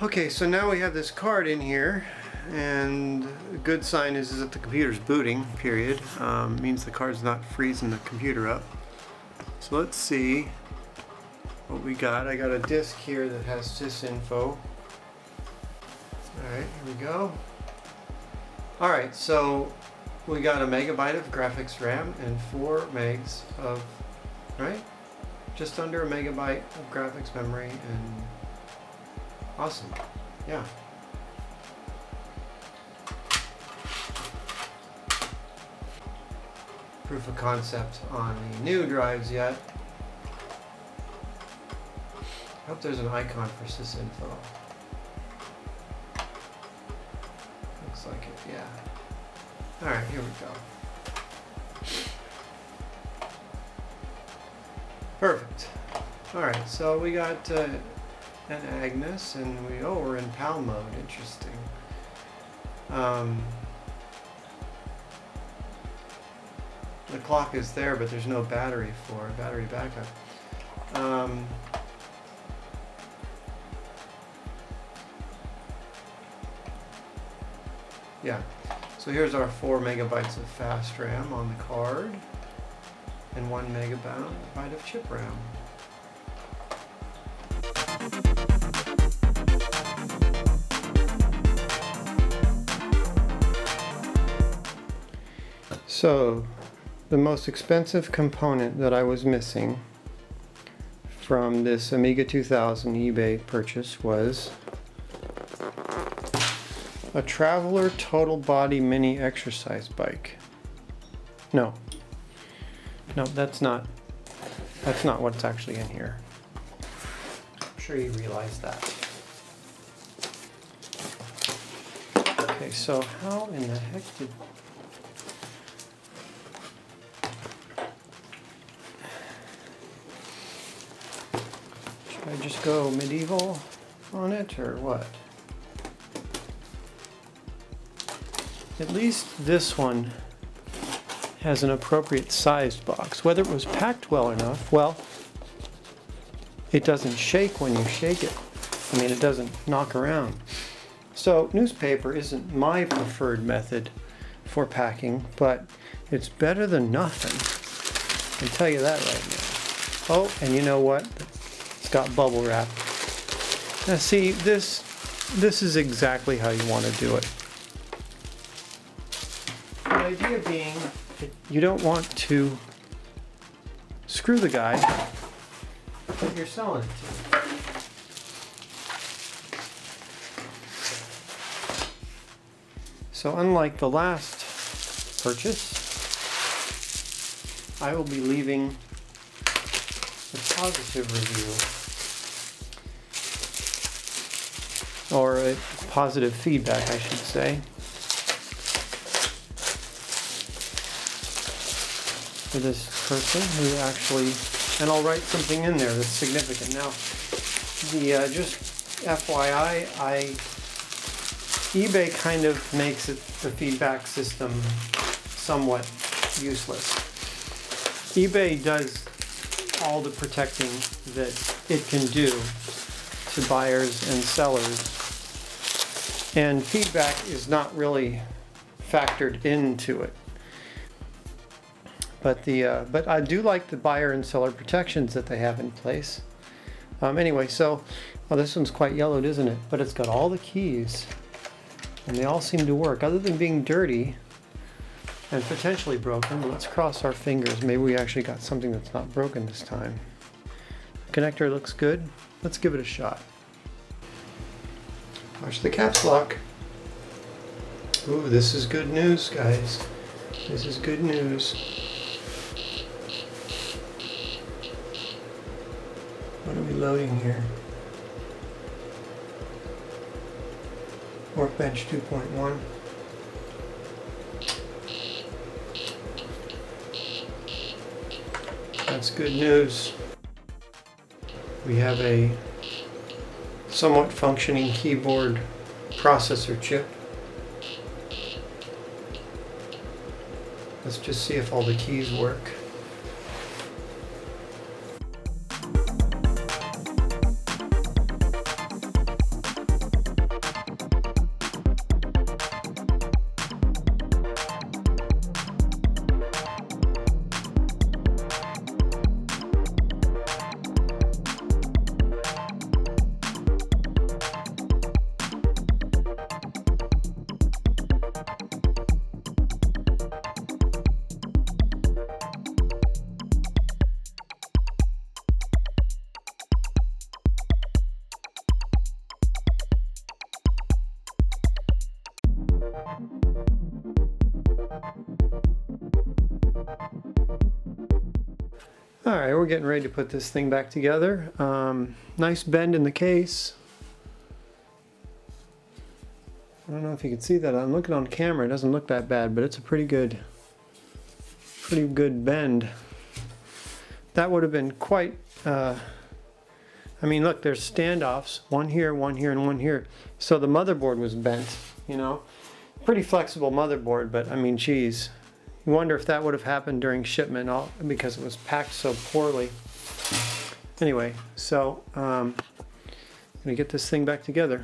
Okay, so now we have this card in here, and a good sign is that the computer's booting, period. Means the card's not freezing the computer up. So let's see what we got. I got a disk here that has sysinfo. Alright, here we go. Alright, so we got a megabyte of graphics RAM and 4 megs of, right? Just under a megabyte of graphics memory, and awesome. Yeah. Proof of concept on the new drives yet. I hope there's an icon for sysinfo. Looks like it, yeah. Alright, here we go. Perfect. Alright, so we got an Agnes, and we're in PAL mode. Interesting. The clock is there, but there's no battery for it, battery backup. Yeah, so here's our 4 megabytes of fast RAM on the card and 1 megabyte of chip RAM. So, the most expensive component that I was missing from this Amiga 2000 eBay purchase was a Traveler Total Body Mini Exercise Bike. No, that's not what's actually in here. I'm sure you realize that. Okay, so how in the heck did... Should I just go medieval on it, or what? At least this one has an appropriate sized box. Whether it was packed well enough, well, it doesn't shake when you shake it. I mean, it doesn't knock around. So newspaper isn't my preferred method for packing, but it's better than nothing. I can tell you that right now. Oh, and you know what? It's got bubble wrap. Now see, this is exactly how you want to do it. The idea being that you don't want to screw the guy that you're selling it to. So unlike the last purchase, I will be leaving a positive review, or a positive feedback, I should say, for this person who actually, and I'll write something in there that's significant. Now, just FYI, eBay kind of makes the feedback system somewhat useless. eBay does all the protecting that it can do to buyers and sellers, and feedback is not really factored into it. But I do like the buyer and seller protections that they have in place. Anyway, so this one's quite yellowed, isn't it? But it's got all the keys, and they all seem to work, other than being dirty and potentially broken. Let's cross our fingers. Maybe we actually got something that's not broken this time. The connector looks good. Let's give it a shot. Watch the caps lock. Ooh, this is good news, guys. This is good news. What are we loading here? Workbench 2.1. That's good news. We have a somewhat functioning keyboard processor chip. Let's just see if all the keys work. Alright, we're getting ready to put this thing back together. Nice bend in the case. I don't know if you can see that. I'm looking on camera. It doesn't look that bad, but it's a pretty good bend. That would have been quite... I mean, look, there's standoffs. One here, and one here. So the motherboard was bent, you know. Pretty flexible motherboard, but I mean, geez. You wonder if that would have happened during shipment because it was packed so poorly. Anyway, so I'm gonna get this thing back together.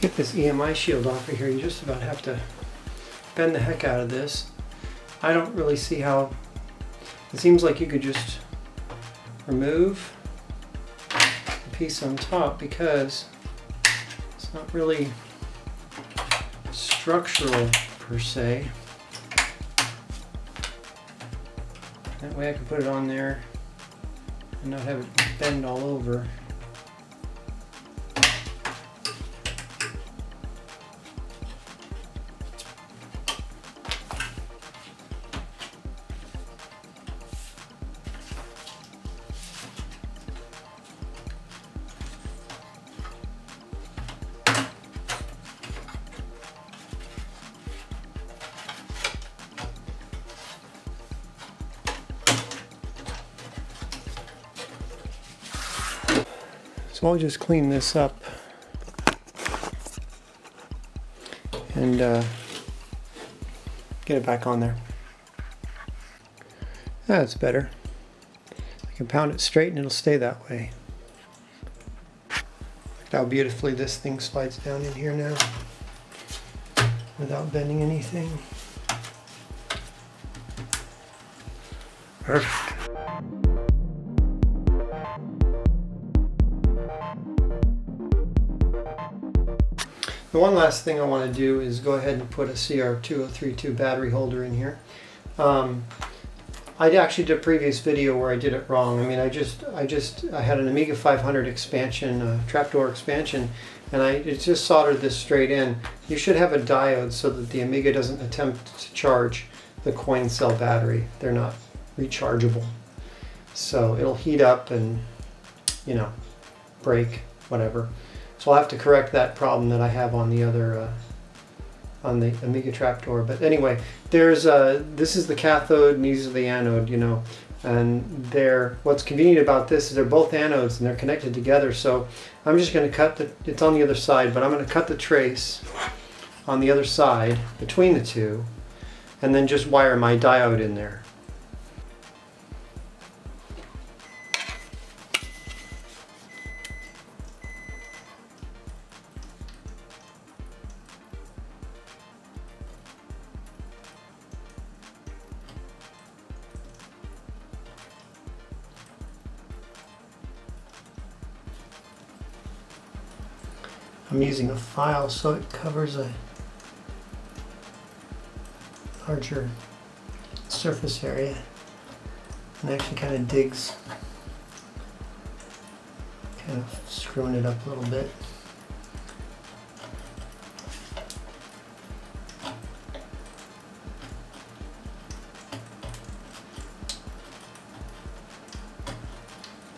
Get this EMI shield off of here, you just about have to bend the heck out of this. I don't really see how, it seems like you could just remove the piece on top because it's not really structural per se. That way I can put it on there and not have it bend all over. So I'll just clean this up and get it back on there. That's better. I can pound it straight and it'll stay that way. Look how beautifully this thing slides down in here now without bending anything. Perfect. The one last thing I want to do is go ahead and put a CR2032 battery holder in here. I actually did a previous video where I did it wrong. I mean, I had an Amiga 500 expansion, trapdoor expansion, and I just soldered this straight in. You should have a diode so that the Amiga doesn't attempt to charge the coin cell battery. They're not rechargeable. So it'll heat up and, you know, break, whatever. So I'll have to correct that problem that I have on the other, on the Amiga trapdoor. But anyway, there's this is the cathode and these are the anode, you know. And what's convenient about this is they're both anodes and they're connected together. So I'm just going to cut it's on the other side, but I'm going to cut the trace on the other side between the two, and then just wire my diode in there. I'm using a file so it covers a larger surface area and actually kind of digs, kind of screwing it up a little bit.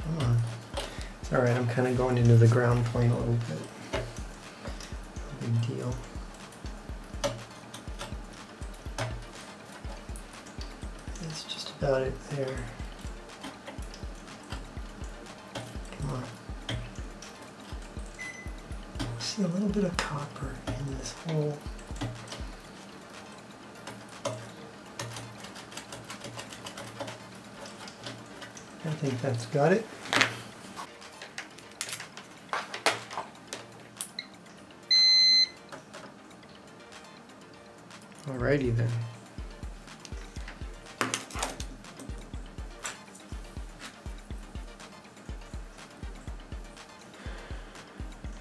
Come on. It's alright, I'm kind of going into the ground plane a little bit. Big deal. That's just about it there. Come on. See a little bit of copper in this hole. I think that's got it. Alrighty then.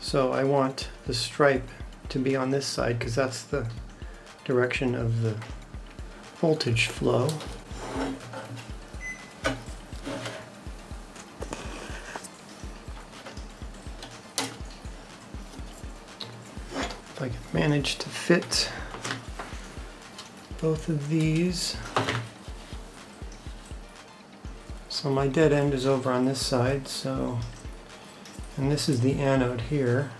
So I want the stripe to be on this side because that's the direction of the voltage flow. If I can manage to fit both of these. So my dead end is over on this side, so, and this is the anode here.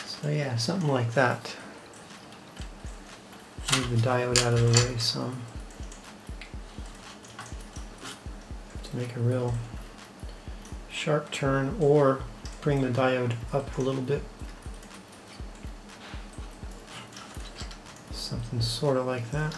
So yeah, something like that. Move the diode out of the way some. Have to make a real sharp turn or bring the diode up a little bit. Something sort of like that.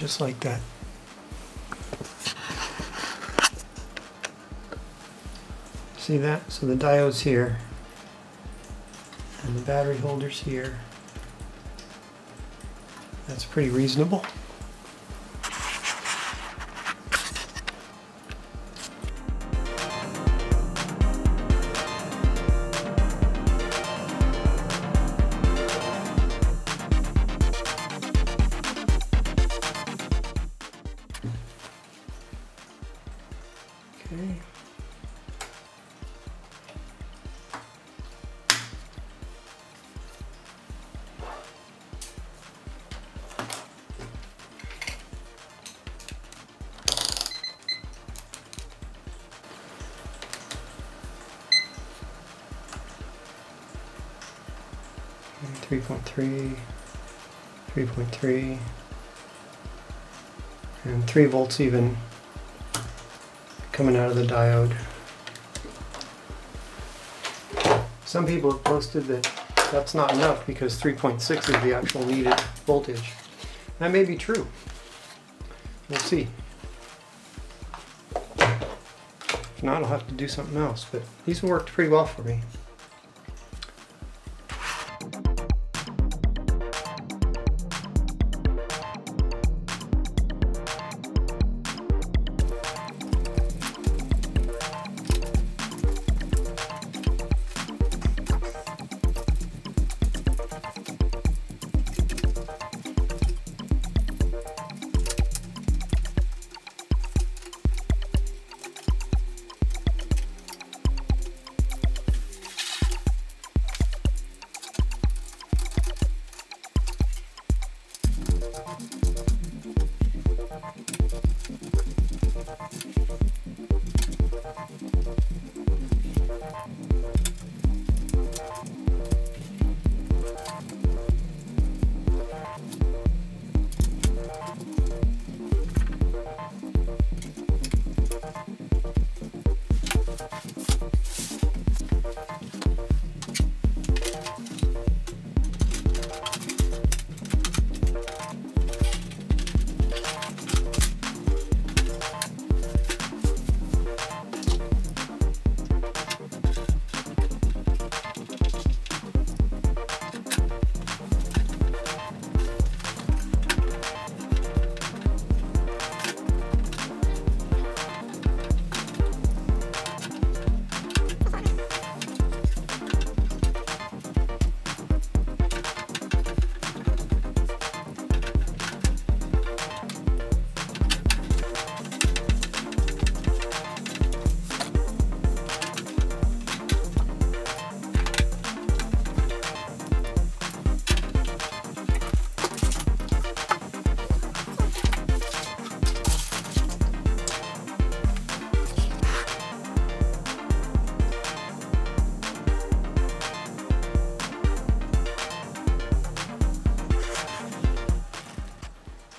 just like that. See that? So the diode's here, and the battery holder's here. That's pretty reasonable. Okay. Okay, 3.3, 3.3, and 3 volts even coming out of the diode. Some people have posted that that's not enough because 3.6 is the actual needed voltage. That may be true. We'll see. If not, I'll have to do something else, but these worked pretty well for me.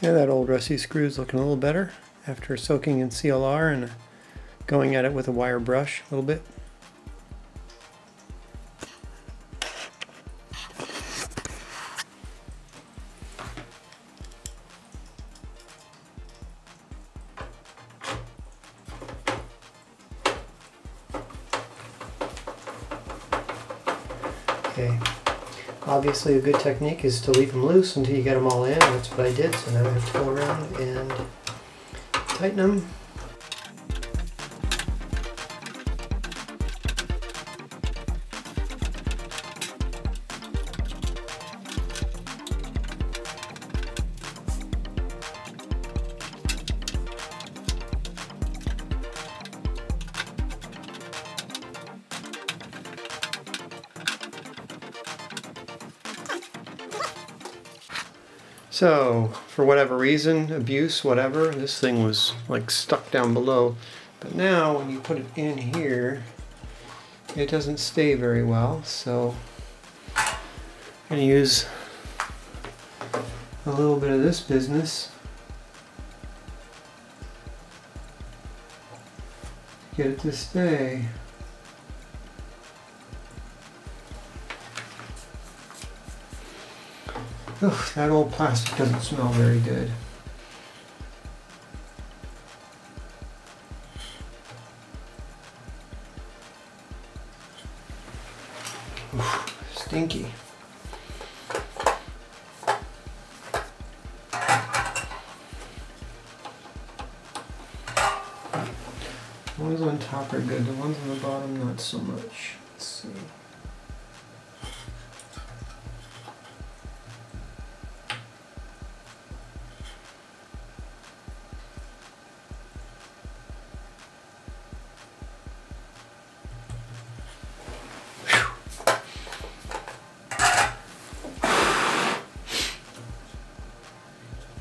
Yeah, that old rusty screw is looking a little better after soaking in CLR and going at it with a wire brush a little bit. Okay. Obviously a good technique is to leave them loose until you get them all in. That's what I did, so now I have to go around and tighten them. So, for whatever reason, abuse, whatever, this thing was like stuck down below. But now, when you put it in here, it doesn't stay very well. So, I'm going to use a little bit of this business to get it to stay. Ugh, that old plastic doesn't smell very good. Stinky. The ones on top are good, the ones on the bottom not so much. Let's see.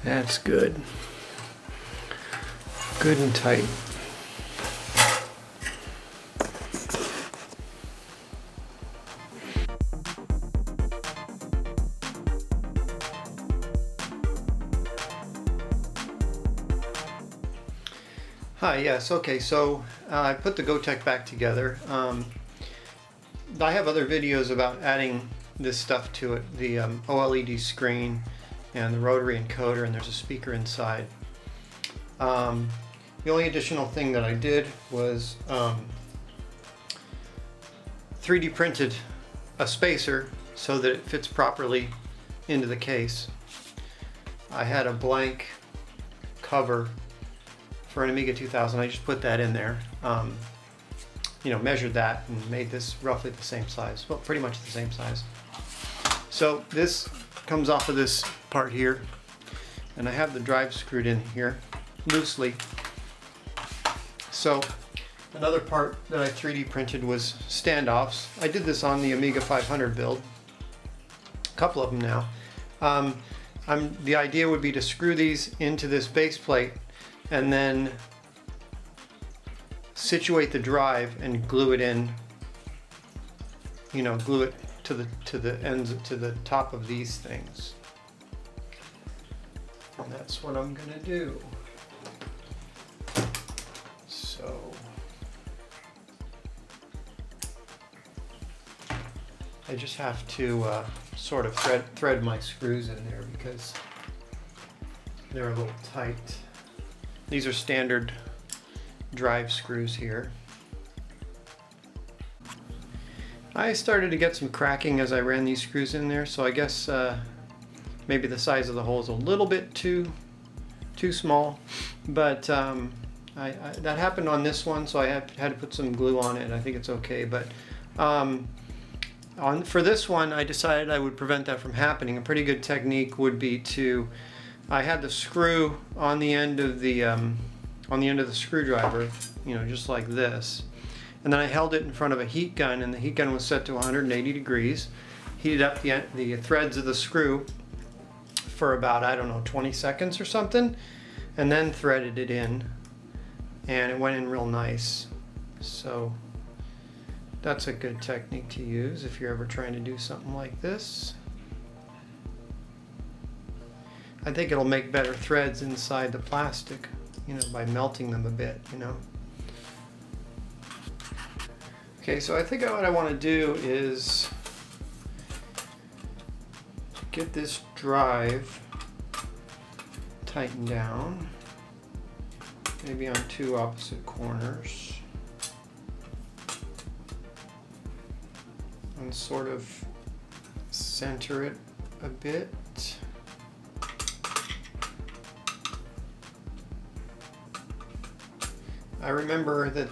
That's good. Good and tight. Hi, yes, okay, so I put the Gotek back together. I have other videos about adding this stuff to it, the OLED screen and the rotary encoder, and there's a speaker inside. The only additional thing that I did was 3D printed a spacer so that it fits properly into the case. I had a blank cover for an Amiga 2000. I just put that in there, you know, measured that and made this roughly the same size, well, pretty much the same size. So this comes off of this part here, and I have the drive screwed in here loosely. So another part that I 3D printed was standoffs. I did this on the Amiga 500 build, a couple of them now. The idea would be to screw these into this base plate and then situate the drive and glue it in, you know, glue it to the ends, to the top of these things. And that's what I'm gonna do. So I just have to sort of thread my screws in there because they're a little tight. These are standard drive screws here. I started to get some cracking as I ran these screws in there, so I guess maybe the size of the hole is a little bit too small, but that happened on this one, so I had to put some glue on it. I think it's okay, but for this one I decided I would prevent that from happening. A pretty good technique would be to, I had the screw on the end of the screwdriver, you know, just like this. And then I held it in front of a heat gun, and the heat gun was set to 180 degrees. Heated up the threads of the screw for about, I don't know, 20 seconds or something, and then threaded it in, and it went in real nice. So that's a good technique to use if you're ever trying to do something like this. I think it'll make better threads inside the plastic, you know, by melting them a bit, you know. Okay, so I think what I want to do is get this drive tightened down, maybe on two opposite corners, and sort of center it a bit. I remember that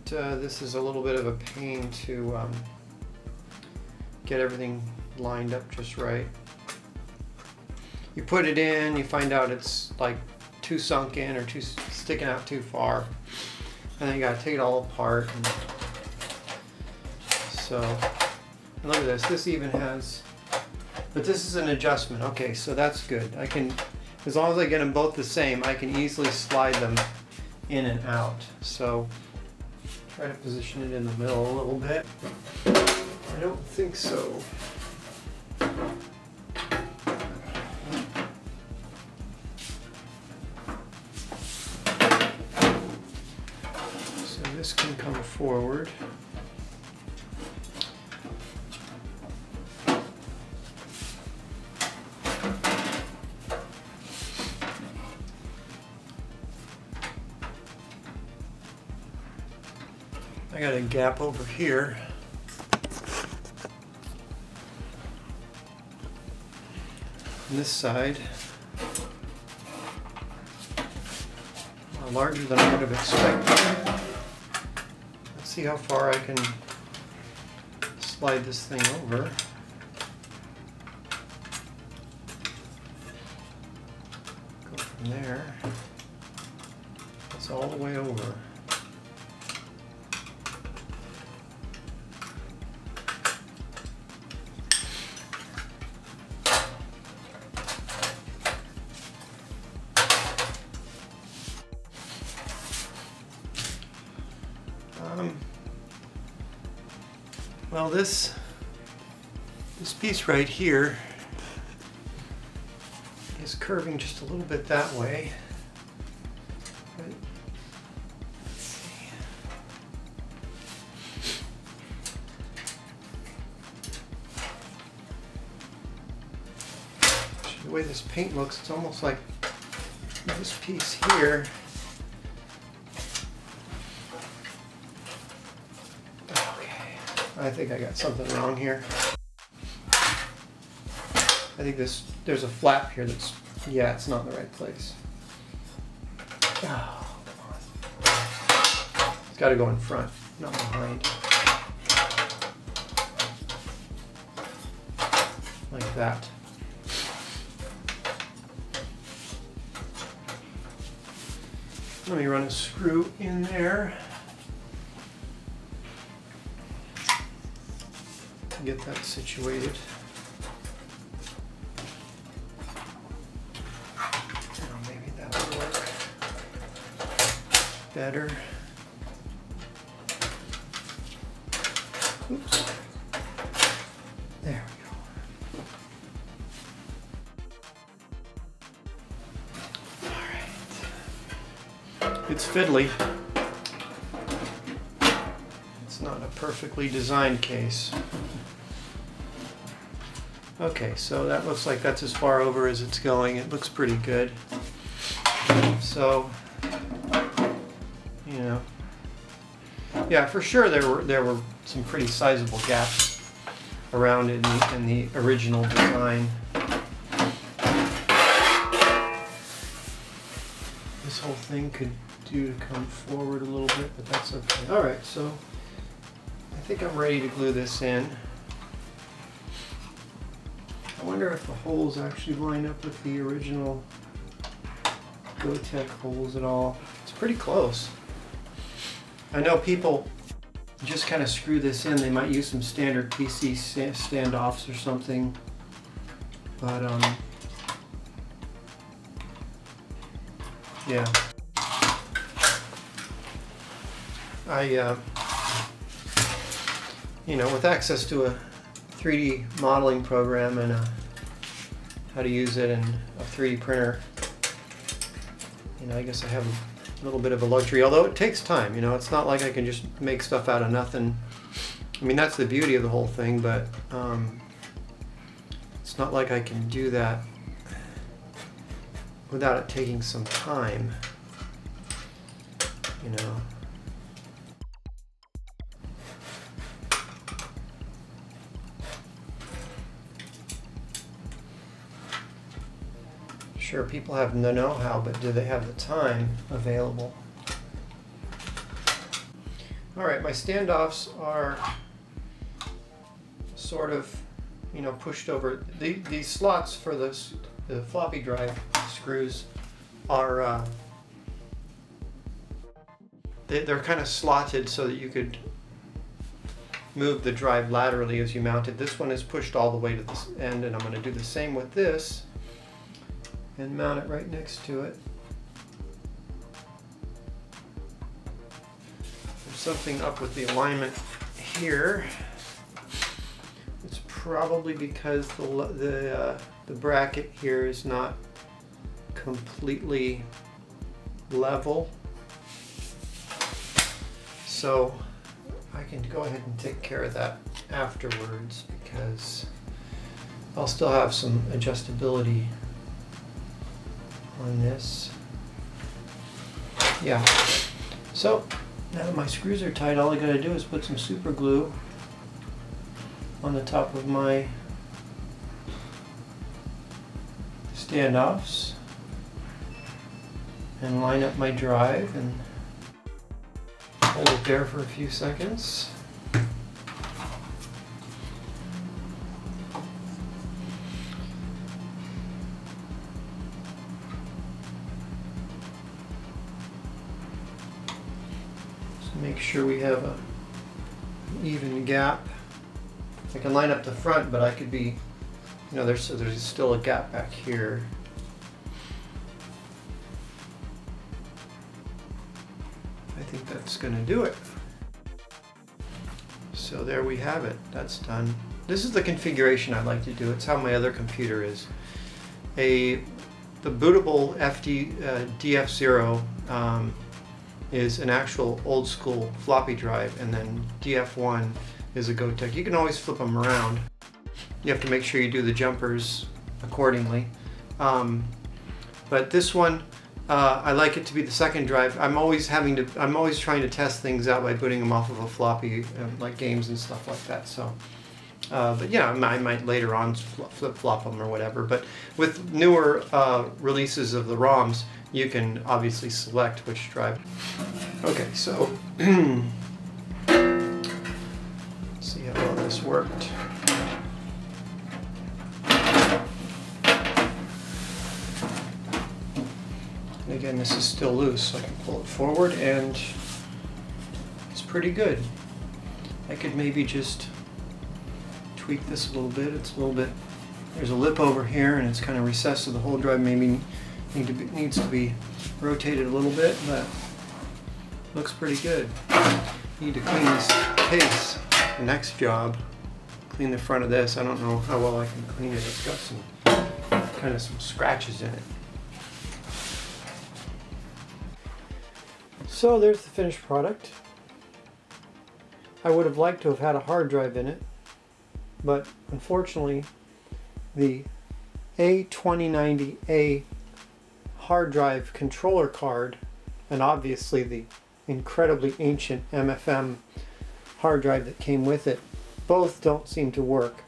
this is a little bit of a pain to get everything lined up just right. You put it in, you find out it's like too sunk in or too sticking out too far, and then you gotta take it all apart. And so, and look at this. This even has, but this is an adjustment. Okay, so that's good. I can, as long as I get them both the same, I can easily slide them in and out. So try to position it in the middle a little bit. I don't think so. So this can come forward. I got a gap over here. And this side, larger than I would have expected. Let's see how far I can slide this thing over. Go from there. That's all the way over. Well, this piece right here is curving just a little bit that way. But let's see. The way this paint looks, it's almost like this piece here. I think I got something wrong here. I think there's a flap here that's, yeah, it's not in the right place. Oh, come on. It's got to go in front, not behind. Like that. Let me run a screw in there. Get that situated. Oh, maybe that'll work better. Oops. There we go. All right. It's fiddly. It's not a perfectly designed case. Okay, so that looks like that's as far over as it's going. It looks pretty good. So, you know, yeah, for sure there were some pretty sizable gaps around it in the original design. This whole thing could do to come forward a little bit, but that's okay. All right, so I think I'm ready to glue this in. I wonder if the holes actually line up with the original Gotek holes at all. It's pretty close. I know people just kind of screw this in. They might use some standard PC standoffs or something, but yeah. You know, with access to a 3D modeling program and how to use it in a 3D printer, you know, I guess I have a little bit of a luxury, although it takes time. You know, it's not like I can just make stuff out of nothing. I mean, that's the beauty of the whole thing, but it's not like I can do that without it taking some time, you know. Sure, people have the know-how, but do they have the time available? All right, my standoffs are sort of, you know, pushed over. These slots for the floppy drive screws are, they're kind of slotted so that you could move the drive laterally as you mount it. This one is pushed all the way to this end, and I'm going to do the same with this and mount it right next to it. There's something up with the alignment here. It's probably because the bracket here is not completely level. So I can go ahead and take care of that afterwards, because I'll still have some adjustability on this. Yeah. So now that my screws are tight, all I gotta do is put some super glue on the top of my standoffs and line up my drive and hold it there for a few seconds. Just make sure we have an even gap. I can line up the front, but I could be, you know, there's still a gap back here. I think that's going to do it. So there we have it. That's done. This is the configuration I like to do. It's how my other computer is. The bootable DF0 is an actual old school floppy drive, and then DF1 is a Gotek. You can always flip them around. You have to make sure you do the jumpers accordingly. But this one, I like it to be the second drive. I'm always trying to test things out by booting them off of a floppy, like games and stuff like that. So, but yeah, I might later on flip-flop them or whatever. But with newer releases of the ROMs, you can obviously select which drive. Okay, so see how well this worked. And again, this is still loose, so I can pull it forward, and it's pretty good. I could maybe just tweak this a little bit. It's a little bit, there's a lip over here, and it's kind of recessed, so the whole drive maybe needs to be rotated a little bit, but looks pretty good. Need to clean this case. The next job, clean the front of this. I don't know how well I can clean it. It's got some scratches in it. So there's the finished product. I would have liked to have had a hard drive in it, but unfortunately the A2090A hard drive controller card, and obviously the incredibly ancient MFM hard drive that came with it, both don't seem to work.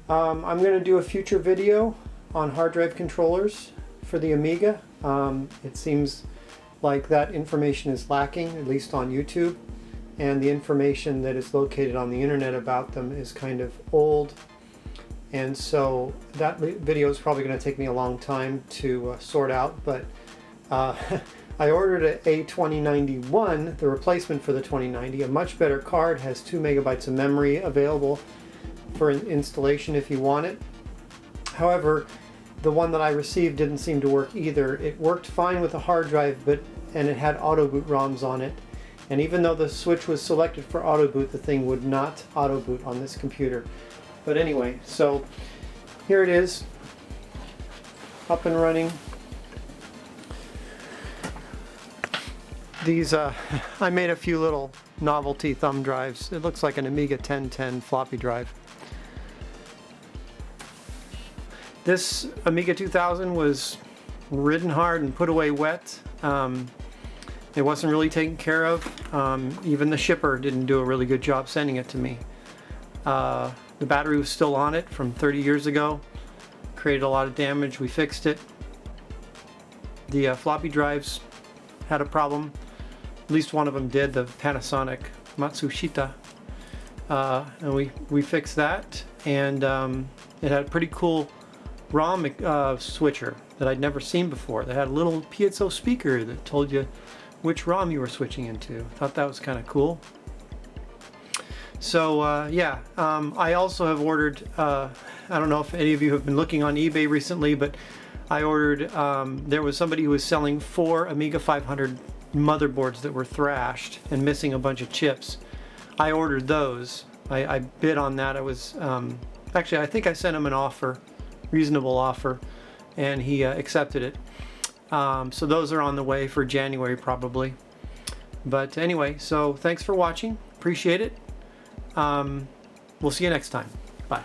I'm going to do a future video on hard drive controllers for the Amiga. It seems like that information is lacking, at least on YouTube, and the information that is located on the internet about them is kind of old, and so that video is probably going to take me a long time to sort out, but I ordered an A2091, the replacement for the 2090, a much better card, has 2 megabytes of memory available for installation if you want it. However, the one that I received didn't seem to work either. It worked fine with a hard drive, and it had auto boot ROMs on it. And even though the switch was selected for auto boot, the thing would not auto boot on this computer. But anyway, so here it is, up and running. These, I made a few little novelty thumb drives. It looks like an Amiga 1010 floppy drive. This Amiga 2000 was ridden hard and put away wet. It wasn't really taken care of. Even the shipper didn't do a really good job sending it to me. The battery was still on it from 30 years ago. Created a lot of damage. We fixed it. The floppy drives had a problem. At least one of them did, the Panasonic Matsushita. And we fixed that, and it had a pretty cool ROM switcher that I'd never seen before. They had a little piezo speaker that told you which ROM you were switching into. I thought that was kind of cool. So yeah, I also have ordered, I don't know if any of you have been looking on eBay recently, but I ordered, there was somebody who was selling 4 Amiga 500 motherboards that were thrashed and missing a bunch of chips. I ordered those. I bid on that. I was, actually I think I sent him an offer, reasonable offer, and he accepted it. So those are on the way for January probably. But anyway, so thanks for watching. Appreciate it. We'll see you next time. Bye.